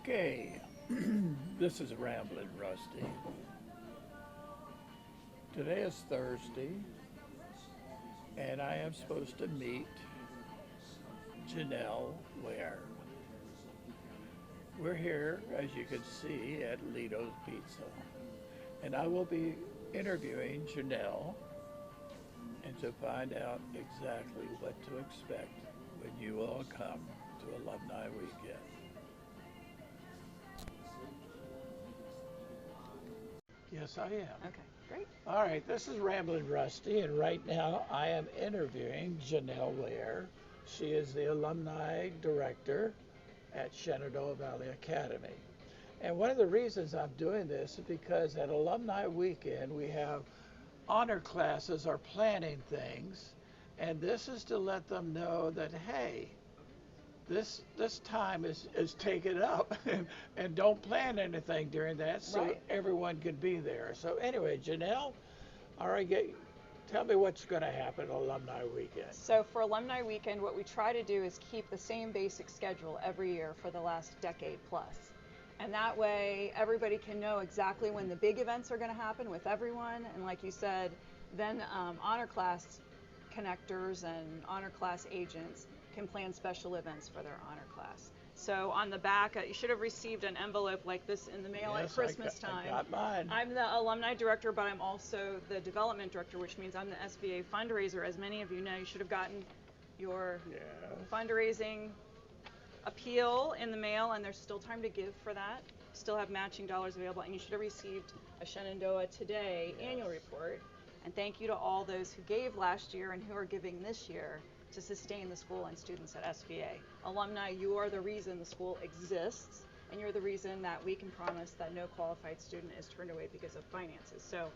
Okay, this is Ramblin' Rusty. Today is Thursday, and I am supposed to meet Janelle Ware. We're here, as you can see, at Lito's Pizza, and I will be interviewing Janelle and to find out exactly what to expect when you all come to Alumni Weekend. Yes, I am. Okay, great. All right, this is Ramblin' Rusty, and right now I am interviewing Janelle Ware. She is the alumni director at Shenandoah Valley Academy. And one of the reasons I'm doing this is because at Alumni Weekend we have honor classes are planning things, and this is to let them know that, hey, this time is taken up and don't plan anything during that so Right. everyone can be there. So anyway, Janelle, all right, tell me what's going to happen at Alumni Weekend. So for Alumni Weekend, what we try to do is keep the same basic schedule every year for the last decade plus. And that way, everybody can know exactly when the big events are going to happen with everyone. And like you said, then honor class connectors and honor class agents can plan special events for their honor class. So on the back, you should have received an envelope like this in the mail at Yes, Christmas time. I got mine. I'm the alumni director, but I'm also the development director, which means I'm the SBA fundraiser. As many of you know, you should have gotten your fundraising appeal in the mail, and there's still time to give for that. Still have matching dollars available, and you should have received a Shenandoah Today annual report. And thank you to all those who gave last year and who are giving this year to sustain the school and students at SVA. Alumni, you are the reason the school exists, and you're the reason that we can promise that no qualified student is turned away because of finances. So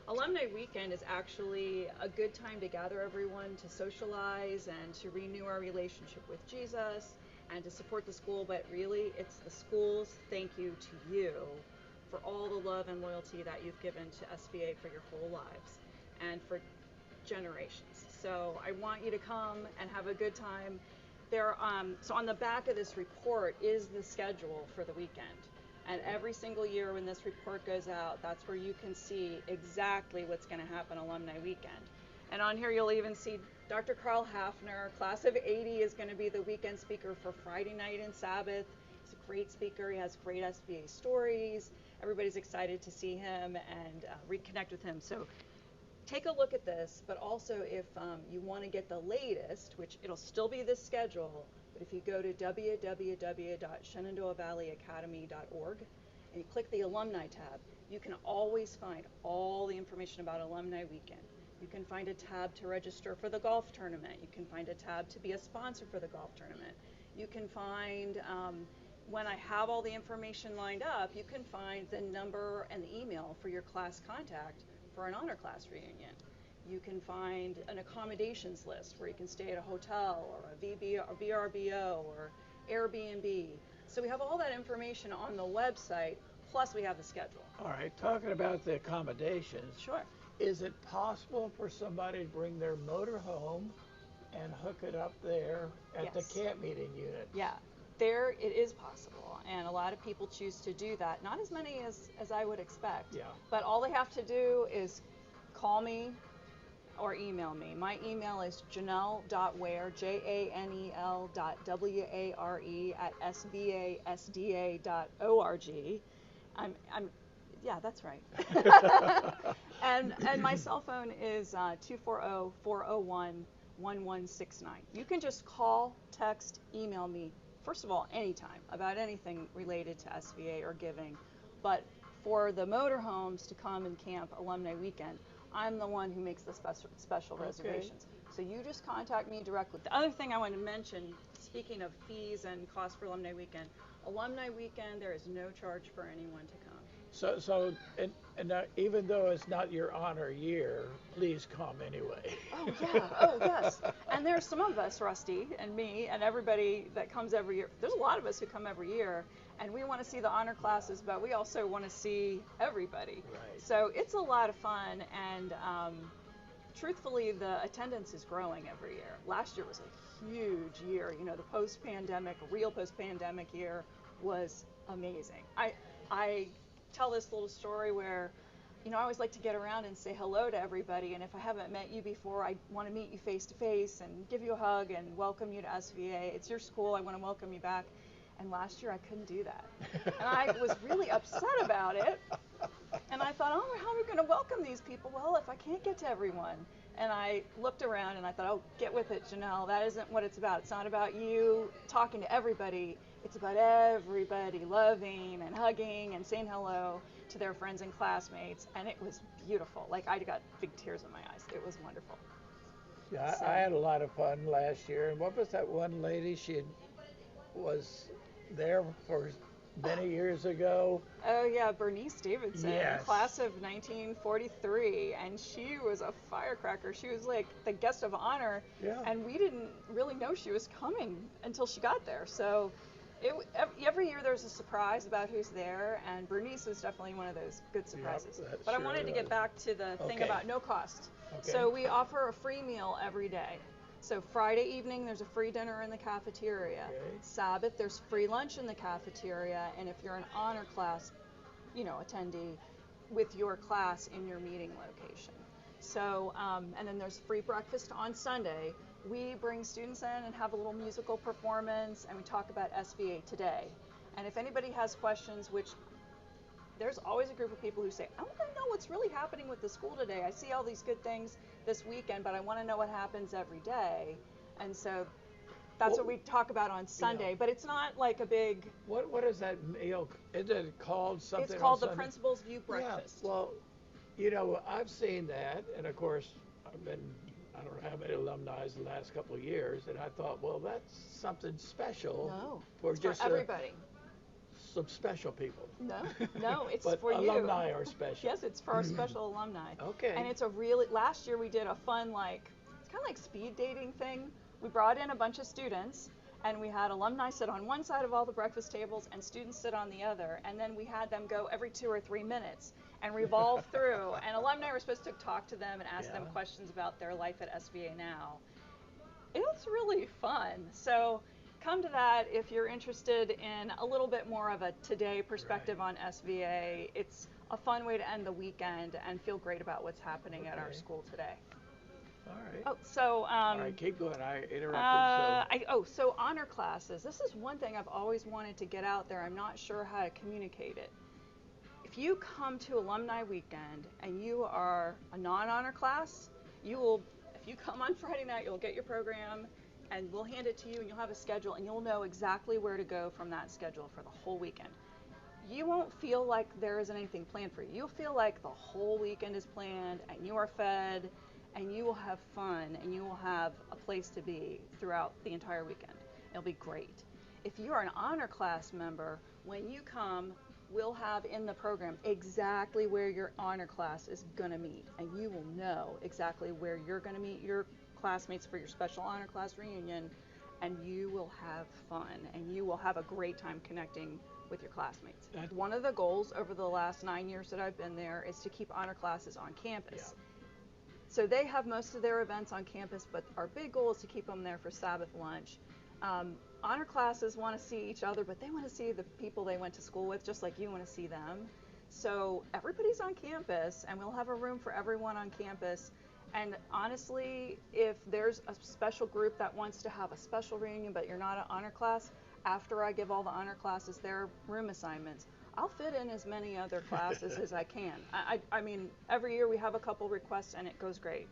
Alumni Weekend is actually a good time to gather everyone to socialize and to renew our relationship with Jesus and to support the school, but really it's the school's thank you to you for all the love and loyalty that you've given to SVA for your whole lives and for generations. So I want you to come and have a good time. So on the back of this report is the schedule for the weekend. And every single year when this report goes out, that's where you can see exactly what's going to happen Alumni Weekend. And on here you'll even see Dr. Carl Hafner, class of 80, is going to be the weekend speaker for Friday night and Sabbath. He's a great speaker. He has great SVA stories. Everybody's excited to see him and reconnect with him. So take a look at this, but also if you want to get the latest, which it'll still be this schedule, but if you go to www.shenandoahvalleyacademy.org and you click the Alumni tab, you can always find all the information about Alumni Weekend. You can find a tab to register for the golf tournament. You can find a tab to be a sponsor for the golf tournament. You can find, when I have all the information lined up, you can find the number and the email for your class contact for an honor class reunion. You can find an accommodations list where you can stay at a hotel or a VRBO or Airbnb. So we have all that information on the website, plus we have the schedule. All right, talking about the accommodations. Sure. Is it possible for somebody to bring their motor home and hook it up there at the camp meeting unit? Yeah, there it is possible, and a lot of people choose to do that. Not as many as I would expect. Yeah. But all they have to do is call me or email me. My email is janelle.ware, janelle.ware@svasda.org. Yeah, that's right. and my cell phone is 240-401-1169. You can just call, text, email me, first of all, anytime about anything related to SVA or giving. But for the motorhomes to come and camp Alumni Weekend, I'm the one who makes the special reservations. So you just contact me directly. The other thing I want to mention, speaking of fees and costs for Alumni Weekend, Alumni Weekend, there is no charge for anyone to come. So even though it's not your honor year, please come anyway. Oh yeah, oh yes. And there's some of us, Rusty and me and everybody that comes every year. There's a lot of us who come every year, and we want to see the honor classes, but we also want to see everybody. Right. So it's a lot of fun, and truthfully, the attendance is growing every year. Last year was a huge year. You know, the real post-pandemic year was amazing. I tell this little story where, I always like to get around and say hello to everybody. And if I haven't met you before, I want to meet you face to face and give you a hug and welcome you to SVA. It's your school. I want to welcome you back. And last year I couldn't do that. And I was really upset about it. And I thought, oh, how are we going to welcome these people? Well, if I can't get to everyone. And I looked around and I thought, oh, get with it, Janelle. That isn't what it's about. It's not about you talking to everybody. It's about everybody loving and hugging and saying hello to their friends and classmates. And it was beautiful. Like, I got big tears in my eyes. It was wonderful. Yeah, So, I had a lot of fun last year. And what was that one lady? Was there for many years ago. oh, yeah, Bernice Davidson, Yes. class of 1943. And she was a firecracker. She was like the guest of honor. Yeah. And we didn't really know she was coming until she got there. So every year there's a surprise about who's there. And Bernice was definitely one of those good surprises. Yep, but I sure wanted to get was. back to the thing Okay. about no cost. Okay. So we offer a free meal every day. So Friday evening, there's a free dinner in the cafeteria. Okay. Sabbath, there's free lunch in the cafeteria. And if you're an honor class, attendee with your class in your meeting location. So, and then there's free breakfast on Sunday. We bring students in and have a little musical performance, and we talk about SVA today. And if anybody has questions, which there's always a group of people who say, I want to know what's really happening with the school today. I see all these good things this weekend, but I want to know what happens every day. And so that's what we talk about on Sunday, but it's not like a big... What is that meal? Is it called something? It's called the Sunday? Principal's View Breakfast. Yeah, well, I've seen that, and of course, I don't know how many alumni the last couple of years, and I thought, well, that's something special. No, for it's just for everybody. Some special people. No, it's but for you. Alumni are special. Yes, it's for our special alumni. Okay. And it's last year we did a fun, it's kind of like speed dating thing. We brought in a bunch of students, and we had alumni sit on one side of all the breakfast tables and students sit on the other. And then we had them go every 2 or 3 minutes and revolve through. And alumni were supposed to talk to them and ask them questions about their life at SVA now. It was really fun. So come to that if you're interested in a little bit more of a today perspective on SVA. It's a fun way to end the weekend and feel great about what's happening at our school today. All right. Oh, so all right, keep going. I interrupted. So honor classes. This is one thing I've always wanted to get out there. I'm not sure how to communicate it. If you come to Alumni Weekend and you are a non-honor class, if you come on Friday night, you'll get your program and we'll hand it to you and you'll have a schedule and you'll know exactly where to go from that schedule for the whole weekend. You won't feel like there isn't anything planned for you. You'll feel like the whole weekend is planned and you are fed and you will have fun and you will have a place to be throughout the entire weekend. It'll be great. If you are an honor class member, when you come, we'll have in the program exactly where your honor class is going to meet, and you will know exactly where you're going to meet your classmates for your special honor class reunion, and you will have fun and you will have a great time connecting with your classmates. One of the goals over the last 9 years that I've been there is to keep honor classes on campus. Yeah. So they have most of their events on campus, but our big goal is to keep them there for Sabbath lunch. Honor classes want to see each other, but they want to see the people they went to school with, just like you want to see them. So everybody's on campus, and we'll have a room for everyone on campus. And honestly, if there's a special group that wants to have a special reunion, but you're not an honor class, after I give all the honor classes their room assignments, I'll fit in as many other classes as I can. I mean, every year we have a couple requests, and it goes great.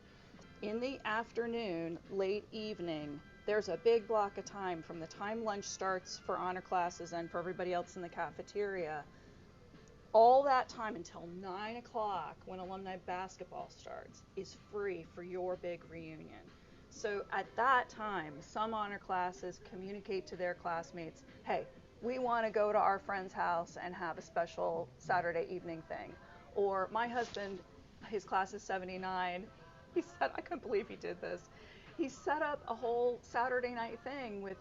In the afternoon, late evening, there's a big block of time from the time lunch starts for honor classes and for everybody else in the cafeteria. All that time until 9 o'clock when alumni basketball starts is free for your big reunion. So at that time, some honor classes communicate to their classmates, hey, we want to go to our friend's house and have a special Saturday evening thing. Or my husband, his class is 79, he said, I couldn't believe he did this. He set up a whole Saturday night thing with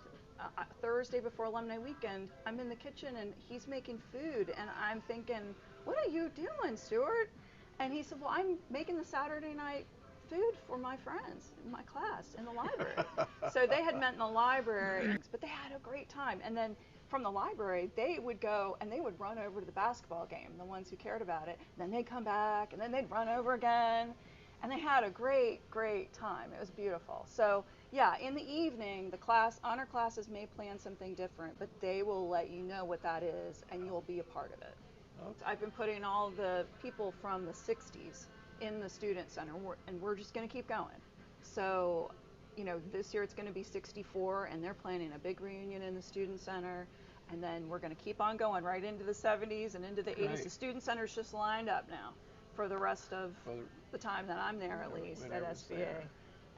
Thursday before Alumni Weekend. I'm in the kitchen and he's making food and I'm thinking, what are you doing, Stuart? And he said, well, I'm making the Saturday night food for my friends in my class in the library. So they had met in the library, but they had a great time. And then from the library, they would go and they would run over to the basketball game, the ones who cared about it. Then they'd come back and then they'd run over again. And they had a great, great time. It was beautiful. So yeah, in the evening, the honor classes may plan something different, but they will let you know what that is and you'll be a part of it. Okay. I've been putting all the people from the 60s in the student center, and we're just going to keep going. So, this year it's going to be 64, and they're planning a big reunion in the student center, and then we're going to keep on going right into the 70s and into the 80s. Right. The student center's just lined up now for the rest of the time that I'm there, at least, at SVA.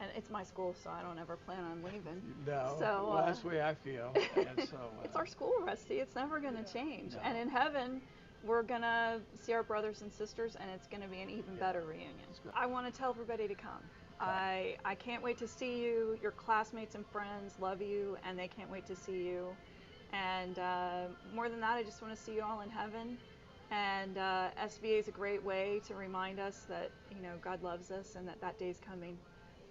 And it's my school, so I don't ever plan on leaving. No, so, well, that's the way I feel. And so, it's our school, Rusty. It's never going to change. No. And in heaven, we're going to see our brothers and sisters, and it's going to be an even better reunion. I want to tell everybody to come. I can't wait to see you. Your classmates and friends love you, and they can't wait to see you. And more than that, I just want to see you all in heaven. And SVA is a great way to remind us that, God loves us and that day's coming.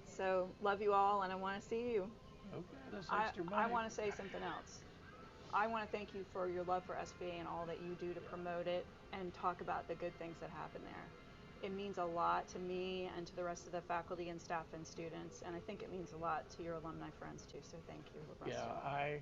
So love you all, and I want to see you. Okay, that's extra money. I want to say something else. I want to thank you for your love for SVA and all that you do to promote it and talk about the good things that happen there. It means a lot to me and to the rest of the faculty and staff and students, and I think it means a lot to your alumni friends too, so thank you, Rusty. Yeah,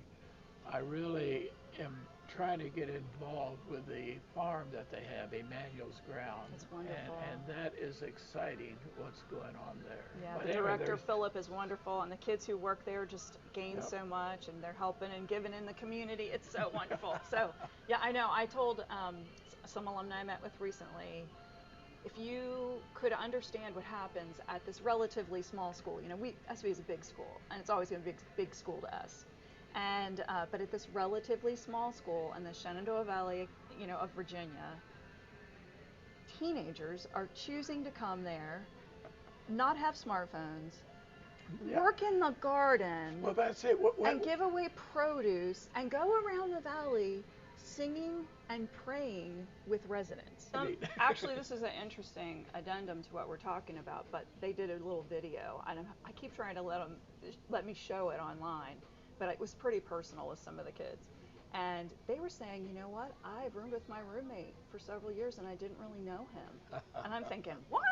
I really am trying to get involved with the farm that they have, Emanuel's Ground. It's wonderful. And that is exciting, what's going on there. Yeah, but the anyway, director, Philip, is wonderful, and the kids who work there just gain so much, and they're helping and giving in the community. It's so wonderful. So, yeah, I know. I told some alumni I met with recently, if you could understand what happens at this relatively small school, SVA is a big school, and it's always going to be a big school to us. And but at this relatively small school in the Shenandoah Valley, of Virginia, teenagers are choosing to come there, not have smartphones, work in the garden, well, that's it. and give away produce, and go around the valley singing and praying with residents. Actually, this is an interesting addendum to what we're talking about, but they did a little video, and I keep trying to let me show it online. But it was pretty personal with some of the kids. And they were saying, you know what, I've roomed with my roommate for several years and I didn't really know him. And I'm thinking, what?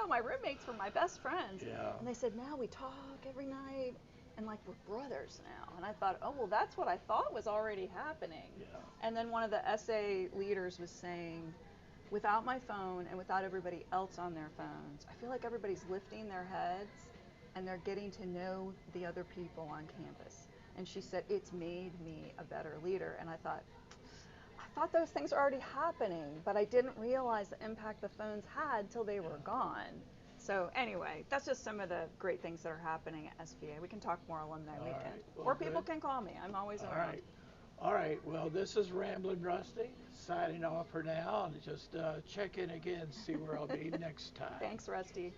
My roommates were my best friends. Yeah. And they said, now we talk every night and like we're brothers now. And I thought, oh, well, that's what I thought was already happening. Yeah. And then one of the SA leaders was saying, without my phone and without everybody else on their phones, I feel like everybody's lifting their heads and they're getting to know the other people on campus. And she said, it's made me a better leader. And I thought those things are already happening, but I didn't realize the impact the phones had till they were gone. So anyway, that's just some of the great things that are happening at SVA. We can talk more alumni weekend. Right. Well, or people can call me. I'm always around. All right. Well, this is Ramblin' Rusty signing off for now. And just check in again, see where I'll be next time. Thanks, Rusty.